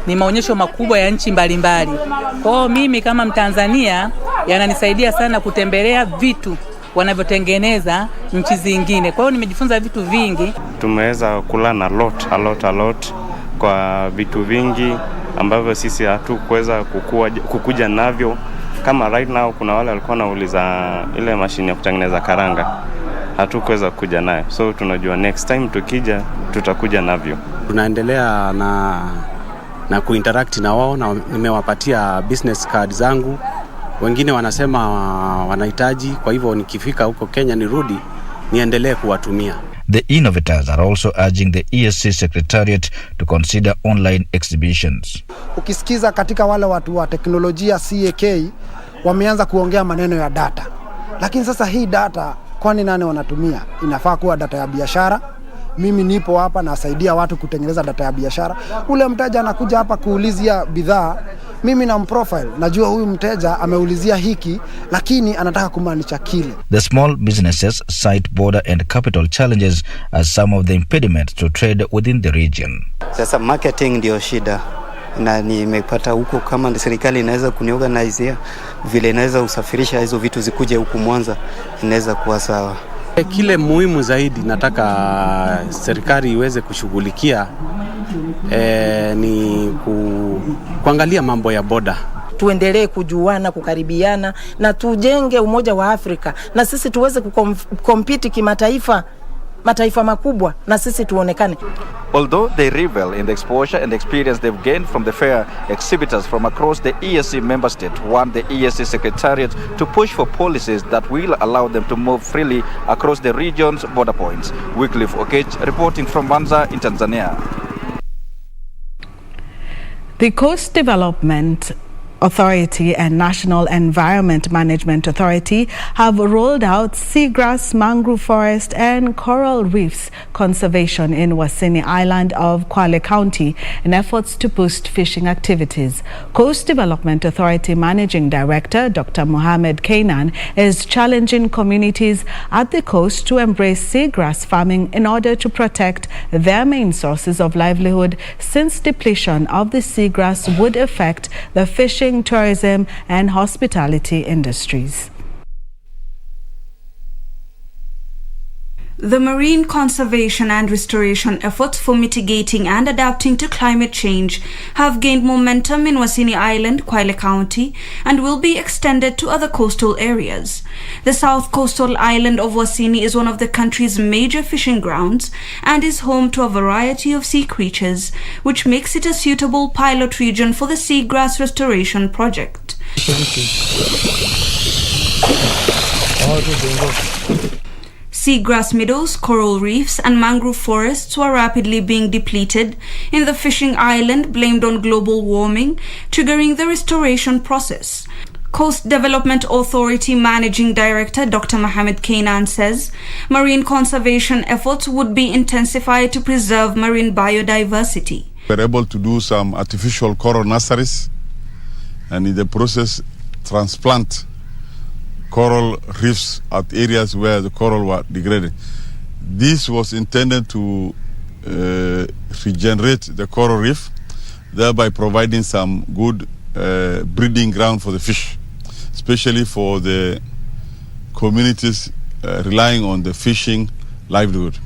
ni maonyesho makubwa ya nchi mbalimbali. Kwa hiyo mimi kama Mtanzania yananisaidia sana kutembelea vitu wanavyotengeneza nchi zingine. Kwa hiyo nimejifunza vitu vingi. Tumeweza kula na a lot kwa vitu vingi ambavyo sisi hatukuweza kukuja navyo. Kama right now kuna wale walikuwa wanauliza ile mashine ya kutengeneza karanga. Hatukuweza kuja nayo. So tunajua next time tukija tutakuja navyo. Tunaendelea na kuinteract na wao, na nimewapatia business card zangu Wengine wanasema wanahitaji, kwa hivyo nikifika huko Kenya nirudi niendelee kuwatumia. The innovators are also urging the EAC Secretariat to consider online exhibitions. Ukisikiza katika wale watu wa teknolojia CAK wameanza kuongea maneno ya data. Lakini sasa hii data kwani nani wanatumia? Inafaa kuwa data ya biashara. Mimi nipo hapa nasaidia watu kutengeneza data ya biashara. Ule mteja anakuja hapa kuulizia bidhaa, mimi na profile najua huyu mteja ameulizia hiki lakini anataka kumaanisha kile. The small businesses cite border and capital challenges as some of the impediments to trade within the region. Sasa marketing ndio shida. Na nimepata huko kama serikali inaweza kuniorganize vile inaweza usafirisha hizo vitu zikuje huku Mwanza inaweza kuwa sawa. Kile muhimu zaidi nataka serikali iweze kushughulikia ni kuangalia mambo ya boda. Tuendelee kujuana, kukaribiana na tujenge umoja wa Afrika na sisi tuweze kukompiti kimataifa, mataifa makubwa na sisi tuonekane. Although they revel in the exposure and experience they've gained from the fair, exhibitors from across the EAC member state want the EAC Secretariat to push for policies that will allow them to move freely across the region's border points. Wycliffe Okech reporting from Mwanza in Tanzania. The Coast Development Authority and National Environment Management Authority have rolled out seagrass, mangrove forest and coral reefs conservation in Wasini Island of Kwale County in efforts to boost fishing activities. Coast Development Authority Managing Director Dr. Mohamed Kainan is challenging communities at the coast to embrace seagrass farming in order to protect their main sources of livelihood, since depletion of the seagrass would affect the fishing, tourism and hospitality industries. The marine conservation and restoration efforts for mitigating and adapting to climate change have gained momentum in Wasini Island, Kwale County, and will be extended to other coastal areas. The south coastal island of Wasini is one of the country's major fishing grounds and is home to a variety of sea creatures, which makes it a suitable pilot region for the seagrass restoration project. Seagrass meadows, coral reefs and mangrove forests were rapidly being depleted in the fishing island, blamed on global warming, triggering the restoration process. Coast Development Authority Managing Director Dr. Mohamed Kainan says marine conservation efforts would be intensified to preserve marine biodiversity. We're able to do some artificial coral nurseries and in the process transplant coral reefs at areas where the coral were degraded. This was intended to regenerate the coral reef, thereby providing some good breeding ground for the fish, especially for the communities relying on the fishing livelihood.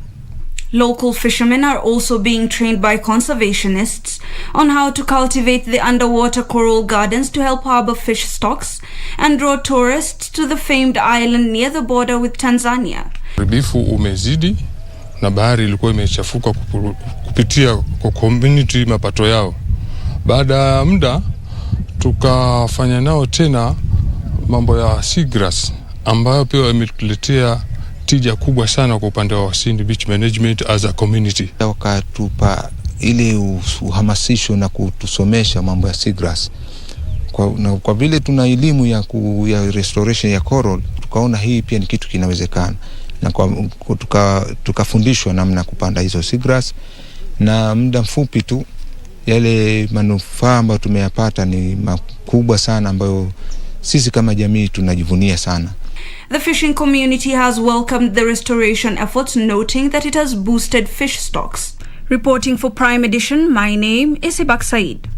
Local fishermen are also being trained by conservationists on how to cultivate the underwater coral gardens to help harbor fish stocks and draw tourists to the famed island near the border with Tanzania. Uharibifu umezidi na bahari ilikuwa imechafuka kupitia kwa community mapato yao. Baada ya muda tukafanya nao tena mambo ya seagrass ambayo pia imetuletea tija kubwa sana kwa upande wa Wasini Beach Management as a community. Wakatupa ile uhamasisho na kutusomesha mambo ya seagrass. Kwa vile tuna elimu ya restoration ya coral, tukaona hii pia ni kitu kinawezekana. Na tukafundishwa namna kupanda hizo seagrass, na muda mfupi tu yale manufaa ambayo tumeyapata ni makubwa sana ambayo sisi kama jamii tunajivunia sana. The fishing community has welcomed the restoration efforts, noting that it has boosted fish stocks. Reporting for Prime Edition, my name is Ibak Said.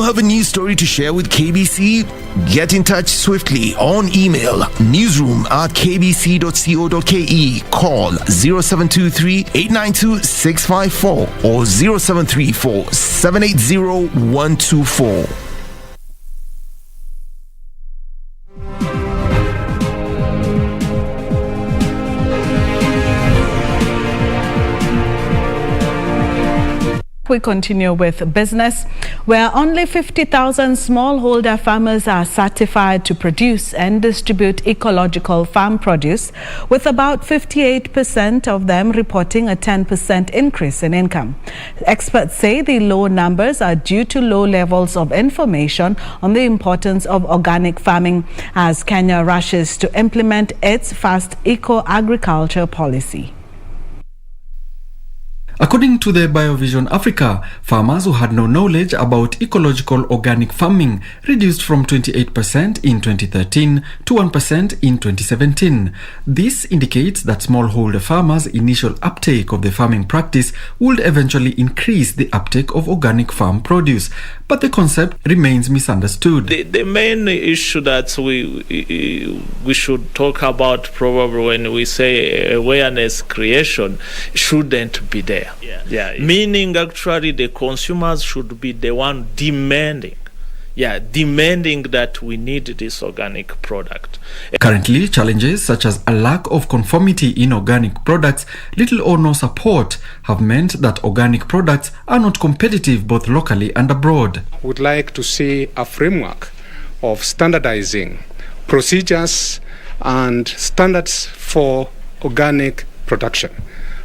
have a news story to share with KBC? Get in touch swiftly on email newsroom@kbc.co.ke, call 0723 892 654 or 0734 780 124. We continue with business, where only 50,000 smallholder farmers are certified to produce and distribute ecological farm produce, with about 58% of them reporting a 10% increase in income. Experts say the low numbers are due to low levels of information on the importance of organic farming as Kenya rushes to implement its first eco-agriculture policy. According to the BioVision Africa, farmers who had no knowledge about ecological organic farming reduced from 28% in 2013 to 1% in 2017. This indicates that smallholder farmers' initial uptake of the farming practice would eventually increase the uptake of organic farm produce, but the concept remains misunderstood. The main issue that we should talk about probably when we say awareness creation shouldn't be there. Meaning actually the consumers should be the one demanding that we need this organic product. Currently, challenges such as a lack of conformity in organic products, little or no support, have meant that organic products are not competitive both locally and abroad. Would like to see a framework of standardizing procedures and standards for organic production.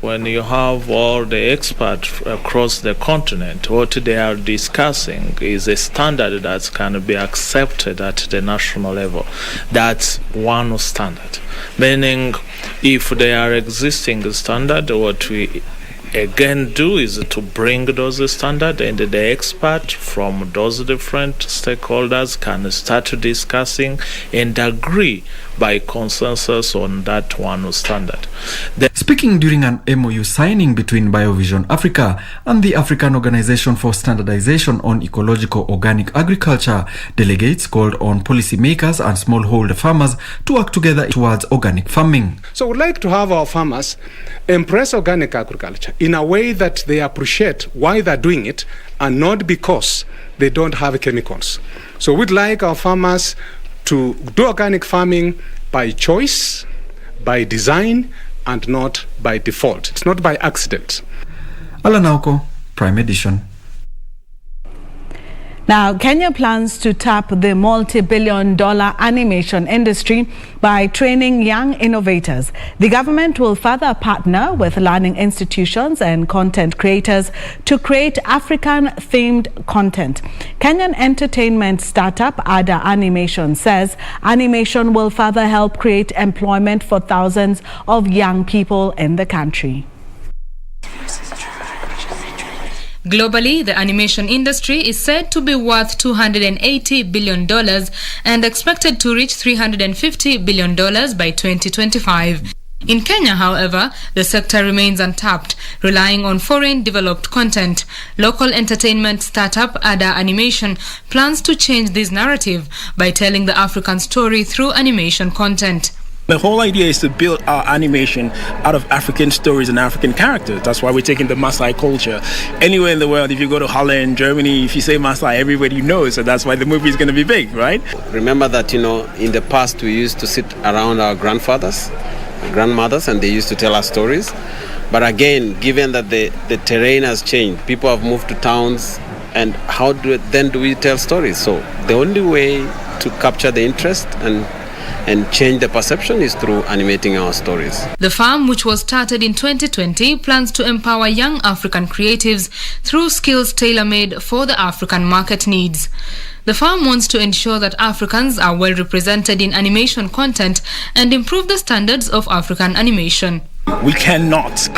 When you have all the experts across the continent, what they are discussing is a standard that can be accepted at the national level. That's one standard. Meaning, if they are existing standard, what we again do is to bring those standards, and the expert from those different stakeholders can start discussing and agree by consensus on that one standard. Speaking during an MOU signing between BioVision Africa and the African Organization for Standardization on Ecological Organic Agriculture, delegates called on policymakers and smallholder farmers to work together towards organic farming. So we'd like to have our farmers embrace organic agriculture in a way that they appreciate why they're doing it and not because they don't have chemicals. So we'd like our farmers to do organic farming by choice, by design, and not by default. It's not by accident. Alanauko, Prime Edition. Now, Kenya plans to tap the multi-billion-dollar animation industry by training young innovators. The government will further partner with learning institutions and content creators to create African-themed content. Kenyan entertainment startup Ada Animation says animation will further help create employment for thousands of young people in the country. Globally, the animation industry is said to be worth $280 billion and expected to reach $350 billion by 2025. In Kenya, however, the sector remains untapped, relying on foreign developed content. Local entertainment startup Ada Animation plans to change this narrative by telling the African story through animation content. The whole idea is to build our animation out of African stories and African characters. That's why we're taking the Maasai culture. Anywhere in the world, if you go to Holland, Germany, if you say Maasai, everybody knows. So that's why the movie is going to be big, right? Remember that, in the past we used to sit around our grandmothers, and they used to tell us stories. But again, given that the terrain has changed, people have moved to towns, and how do we tell stories? So the only way to capture the interest and change the perception is through animating our stories. The farm, which was started in 2020, plans to empower young African creatives through skills tailor-made for the African market needs. The farm wants to ensure that Africans are well represented in animation content and improve the standards of African animation. We cannot,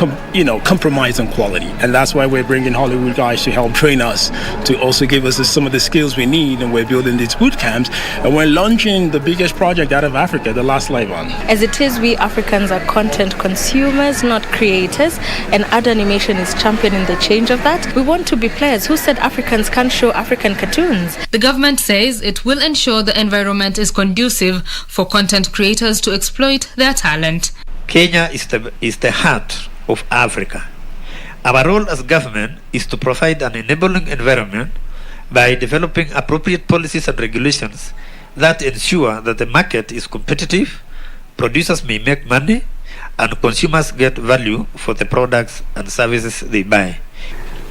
compromise on quality, and that's why we're bringing Hollywood guys to help train us, to also give us some of the skills we need, and we're building these boot camps, and we're launching the biggest project out of Africa, the last live one. As it is, we Africans are content consumers, not creators, and Ad Animation is championing the change of that. We want to be players. Who said Africans can't show African cartoons? The government says it will ensure the environment is conducive for content creators to exploit their talent. Kenya is the heart of Africa. Our role as government is to provide an enabling environment by developing appropriate policies and regulations that ensure that the market is competitive, producers may make money, and consumers get value for the products and services they buy.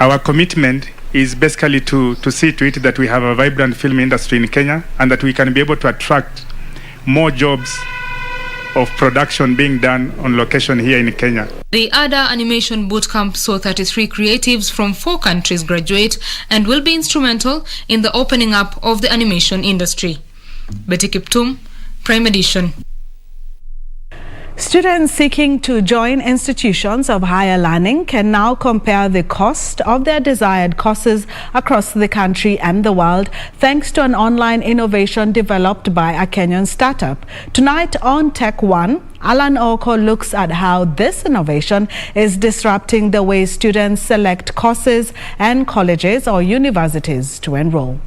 Our commitment is basically to see to it that we have a vibrant film industry in Kenya and that we can be able to attract more jobs of production being done on location here in Kenya. The ADA Animation Bootcamp saw 33 creatives from 4 countries graduate and will be instrumental in the opening up of the animation industry. Betty Kiptum, Prime Edition. Students seeking to join institutions of higher learning can now compare the cost of their desired courses across the country and the world thanks to an online innovation developed by a Kenyan startup. Tonight on Tech One, Alan Oko looks at how this innovation is disrupting the way students select courses and colleges or universities to enroll.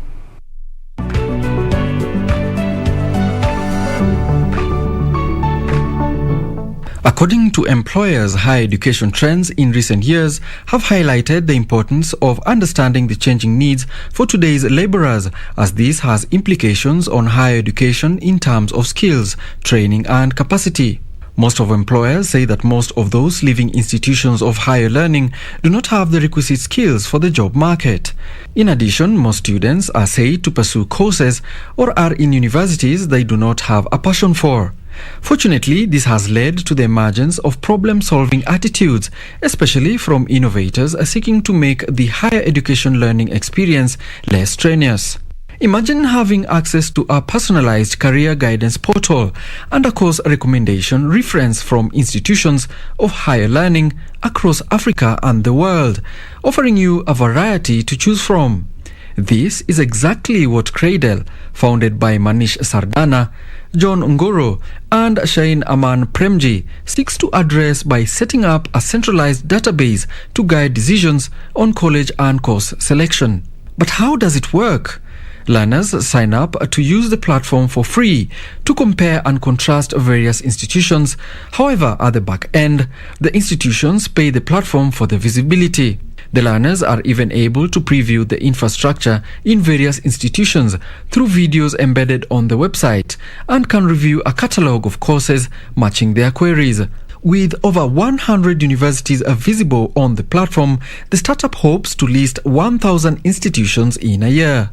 According to employers, higher education trends in recent years have highlighted the importance of understanding the changing needs for today's laborers, as this has implications on higher education in terms of skills, training and capacity. Most of employers say that most of those leaving institutions of higher learning do not have the requisite skills for the job market. In addition, most students are said to pursue courses or are in universities they do not have a passion for. Fortunately, this has led to the emergence of problem-solving attitudes, especially from innovators seeking to make the higher education learning experience less strenuous. Imagine having access to a personalized career guidance portal and a course recommendation reference from institutions of higher learning across Africa and the world, offering you a variety to choose from. This is exactly what Cradle, founded by Manish Sardana, John Ngoro and Shain Aman Premji, seeks to address by setting up a centralized database to guide decisions on college and course selection. But how does it work? Learners sign up to use the platform for free to compare and contrast various institutions. However, at the back end, the institutions pay the platform for the visibility. The learners are even able to preview the infrastructure in various institutions through videos embedded on the website and can review a catalogue of courses matching their queries. With over 100 universities visible on the platform, the startup hopes to list 1,000 institutions in a year.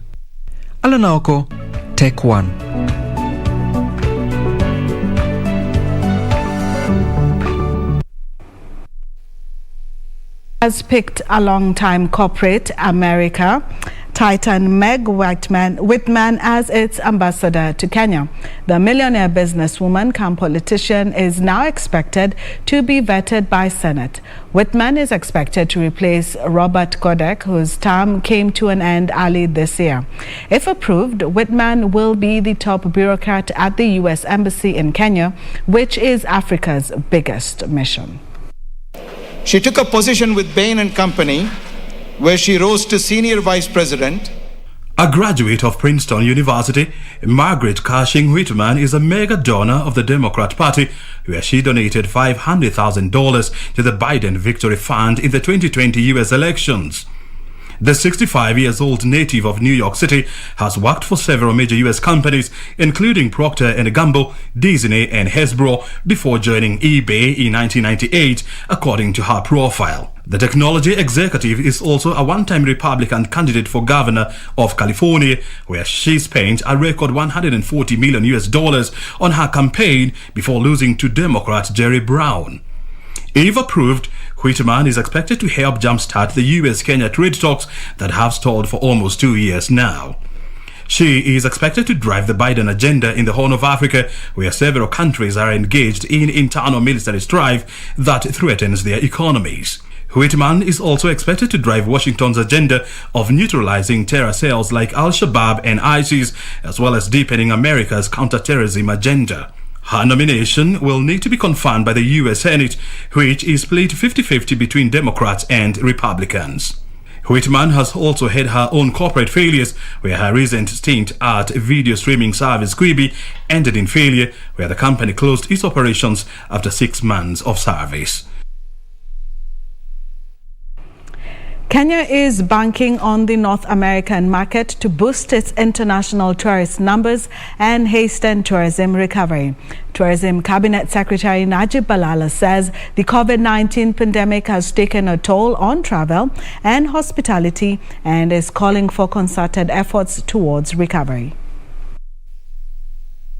Alanauko, Tech One. Has picked a long-time corporate America titan Meg Whitman as its ambassador to Kenya. The millionaire businesswoman come politician is now expected to be vetted by Senate. Whitman is expected to replace Robert Godek, whose term came to an end early this year. If approved, Whitman will be the top bureaucrat at the U.S. Embassy in Kenya, which is Africa's biggest mission. She took a position with Bain & Company, where she rose to senior vice president. A graduate of Princeton University, Margaret Cushing Whitman is a mega donor of the Democrat Party, where she donated $500,000 to the Biden Victory Fund in the 2020 U.S. elections. The 65-year-old native of New York City has worked for several major U.S. companies, including Procter & Gamble, Disney and Hasbro, before joining eBay in 1998, according to her profile. The technology executive is also a one-time Republican candidate for governor of California, where she spent a record $140 million on her campaign before losing to Democrat Jerry Brown. If approved, Whitman is expected to help jumpstart the U.S.-Kenya trade talks that have stalled for almost 2 years now. She is expected to drive the Biden agenda in the Horn of Africa, where several countries are engaged in internal military strife that threatens their economies. Whitman is also expected to drive Washington's agenda of neutralizing terror cells like Al-Shabaab and ISIS, as well as deepening America's counterterrorism agenda. Her nomination will need to be confirmed by the U.S. Senate, which is split 50-50 between Democrats and Republicans. Whitman has also had her own corporate failures, where her recent stint at video streaming service Quibi ended in failure, where the company closed its operations after 6 months of service. Kenya is banking on the North American market to boost its international tourist numbers and hasten tourism recovery. Tourism Cabinet Secretary Najib Balala says the COVID-19 pandemic has taken a toll on travel and hospitality and is calling for concerted efforts towards recovery.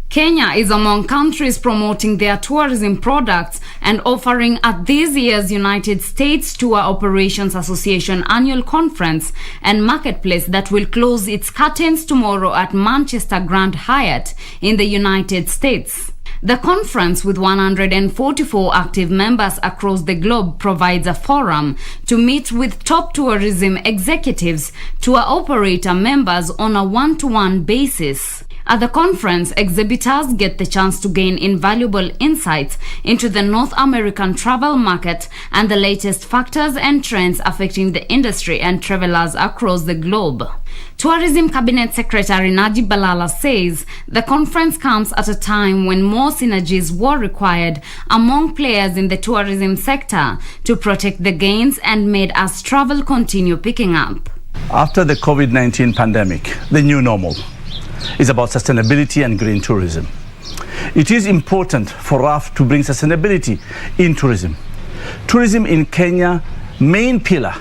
Kenya is among countries promoting their tourism products and offering at this year's United States Tour Operations Association annual conference and marketplace that will close its curtains tomorrow at Manchester Grand Hyatt in the United States. The conference, with 144 active members across the globe, provides a forum to meet with top tourism executives, tour operator members on a one-to-one basis. At the conference, exhibitors get the chance to gain invaluable insights into the North American travel market and the latest factors and trends affecting the industry and travelers across the globe. Tourism Cabinet Secretary Najib Balala says the conference comes at a time when more synergies were required among players in the tourism sector to protect the gains and made as travel continue picking up. After the COVID-19 pandemic, the new normal is about sustainability and green tourism. It is important for us to bring sustainability in tourism. Tourism in Kenya, main pillar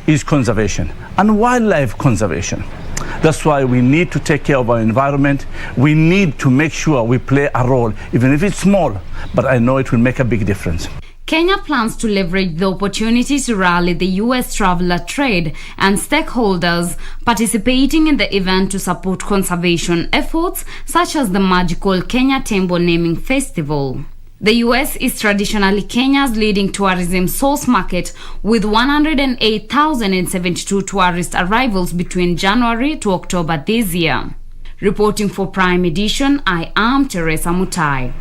is conservation and wildlife conservation. That's why we need to take care of our environment. We need to make sure we play a role, even if it's small, but I know it will make a big difference. Kenya plans to leverage the opportunity to rally the U.S. traveler trade and stakeholders participating in the event to support conservation efforts such as the magical Kenya Tembo Naming Festival. The U.S. is traditionally Kenya's leading tourism source market, with 108,072 tourist arrivals between January to October this year. Reporting for Prime Edition, I am Teresa Mutai.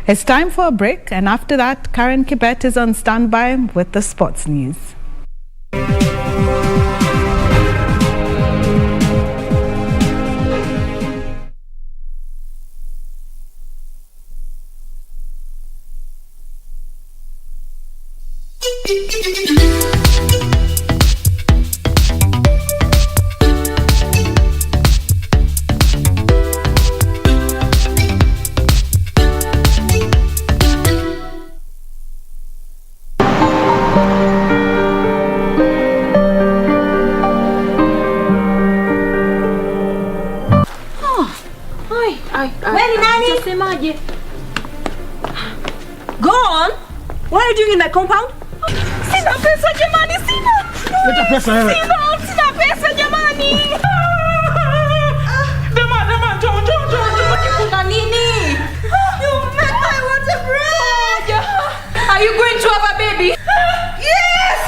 It's time for a break, and after that, Karen Kibet is on standby with the sports news. Go on. What are you doing in my compound? Sina pesa jamani, sina. Leta pesa wewe. Sina pesa jamani. Dema, jo. Kuna nini? You meant I want a break. Are you going to have a baby? Yes.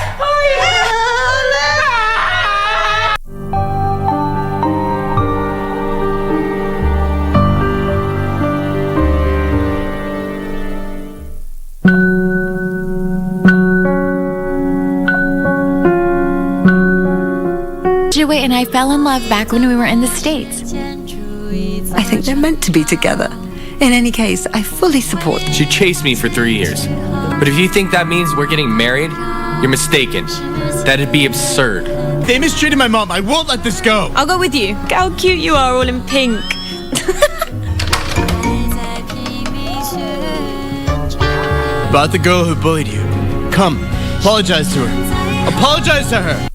And I fell in love back when we were in the States. I think they're meant to be together. In any case, I fully support. She chased me for 3 years. But if you think that means we're getting married, you're mistaken. That'd be absurd. They mistreated my mom. I won't let this go. I'll go with you. Look how cute you are, all in pink. About the girl who bullied you. Come, apologize to her. Apologize to her.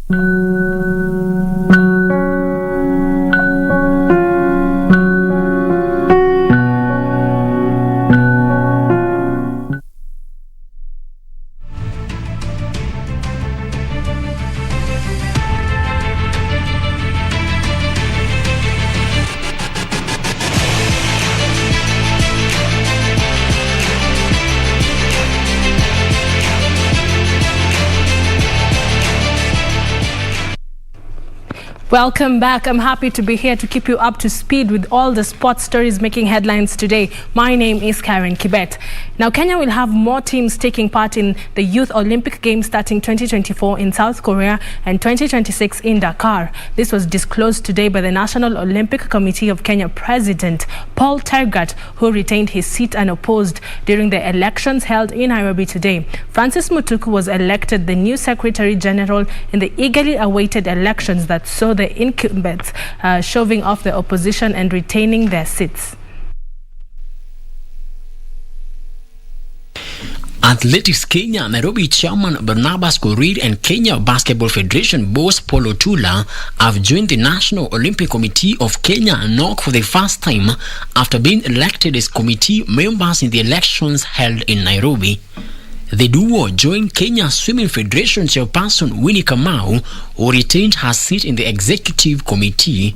Welcome back. I'm happy to be here to keep you up to speed with all the sports stories making headlines today. My name is Karen Kibet. Now, Kenya will have more teams taking part in the Youth Olympic Games starting 2024 in South Korea and 2026 in Dakar. This was disclosed today by the National Olympic Committee of Kenya President Paul Tergat, who retained his seat unopposed during the elections held in Nairobi today. Francis Mutuku was elected the new Secretary General in the eagerly awaited elections that saw the incumbents shoving off the opposition and retaining their seats. Athletics Kenya Nairobi chairman Barnabas Korir and Kenya Basketball Federation boss Paul Otula have joined the National Olympic Committee of Kenya NOC for the first time after being elected as committee members in the elections held in Nairobi. The duo joined Kenya Swimming Federation chairperson Winnie Kamau, who retained her seat in the executive committee.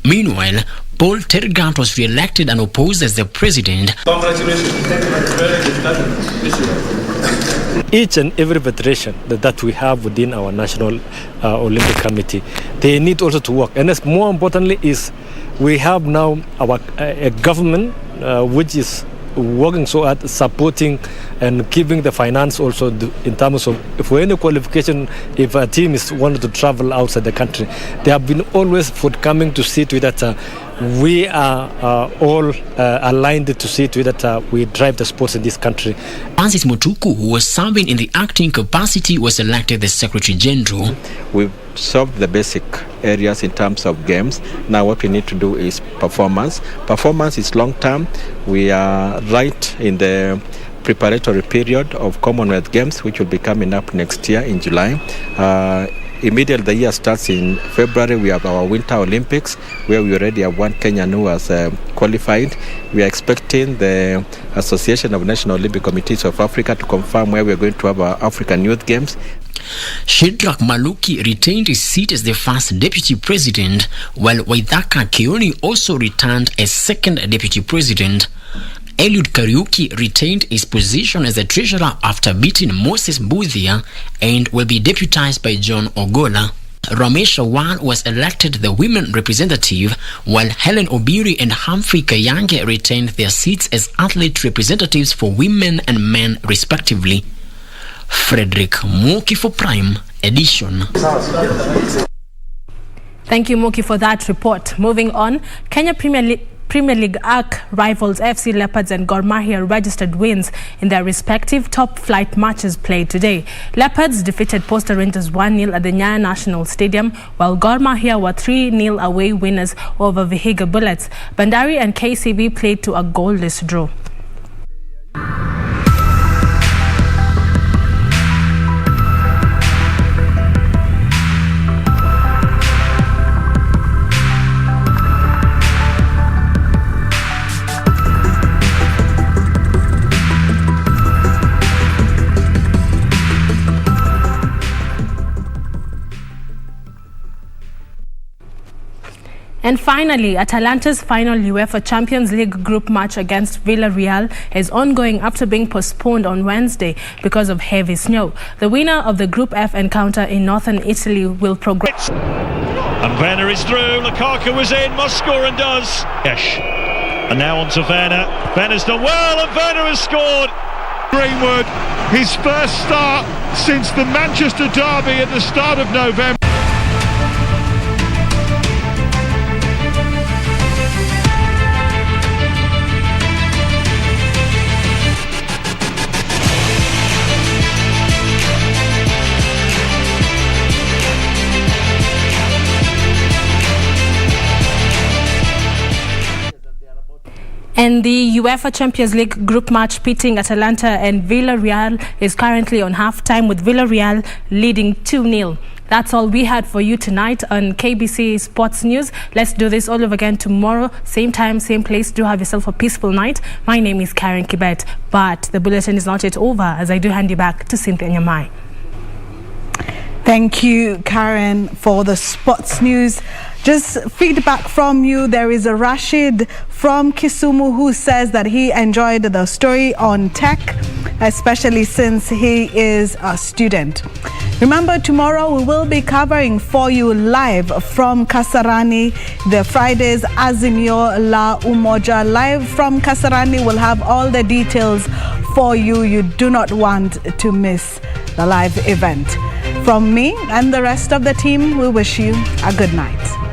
Meanwhile, Paul Tergat was re-elected and opposed as the president. Congratulations. Each and every federation that we have within our National Olympic Committee, they need also to work. And more importantly is we have now our a government which is working so hard, supporting and giving the finance also in terms of for any qualification. If a team is wanted to travel outside the country, they have been always forthcoming to see to it that we are all aligned to see to it that we drive the sports in this country. Francis Mutuku, who was serving in the acting capacity, was elected the Secretary General. We've solved the basic areas in terms of games. Now what we need to do is performance. Performance is long term. We are right in the preparatory period of Commonwealth Games, which will be coming up next year in July. Immediately the year starts in February, we have our Winter Olympics, where we already have one Kenyan who has qualified. We are expecting the Association of National Olympic Committees of Africa to confirm where we are going to have our African Youth Games. Shadrach Maluki retained his seat as the first deputy president, while Waithaka Kioni also returned as second deputy president. Eliud Kariuki retained his position as the treasurer after beating Moses Budhia and will be deputized by John Ogola. Ramesh Awal was elected the women representative, while Helen Obiri and Humphrey Kayange retained their seats as athlete representatives for women and men respectively. Frederick Moki for Prime Edition. Thank you, Moki, for that report. Moving on, Kenya Premier League arch rivals FC Leopards and Gor Mahia registered wins in their respective top flight matches played today. Leopards defeated Posta Rangers 1-0 at the Nyayo National Stadium, while Gor Mahia were 3-0 away winners over Vihiga Bullets. Bandari and KCB played to a goalless draw. And finally, Atalanta's final UEFA Champions League group match against Villarreal is ongoing after being postponed on Wednesday because of heavy snow. The winner of the Group F encounter in northern Italy will progress. And Werner is through. Lukaku was in. Must score and does. Yes. And now on to Werner. Werner's done well and Werner has scored. Greenwood, his first start since the Manchester derby at the start of November. And the UEFA Champions League group match pitting Atalanta and Villarreal is currently on half-time, with Villarreal leading 2-0. That's all we had for you tonight on KBC Sports News. Let's do this all over again tomorrow, same time, same place. Do have yourself a peaceful night. My name is Karen Kibet, but the bulletin is not yet over, as I do hand you back to Cynthia Nyamai. Thank you, Karen, for the sports news. Just feedback from you. There is a Rashid from Kisumu who says that he enjoyed the story on tech, especially since he is a student. Remember, tomorrow we will be covering for you live from Kasarani, the Friday's Azimio La Umoja. Live from Kasarani, we'll have all the details for you. You do not want to miss the live event. From me and the rest of the team, we wish you a good night.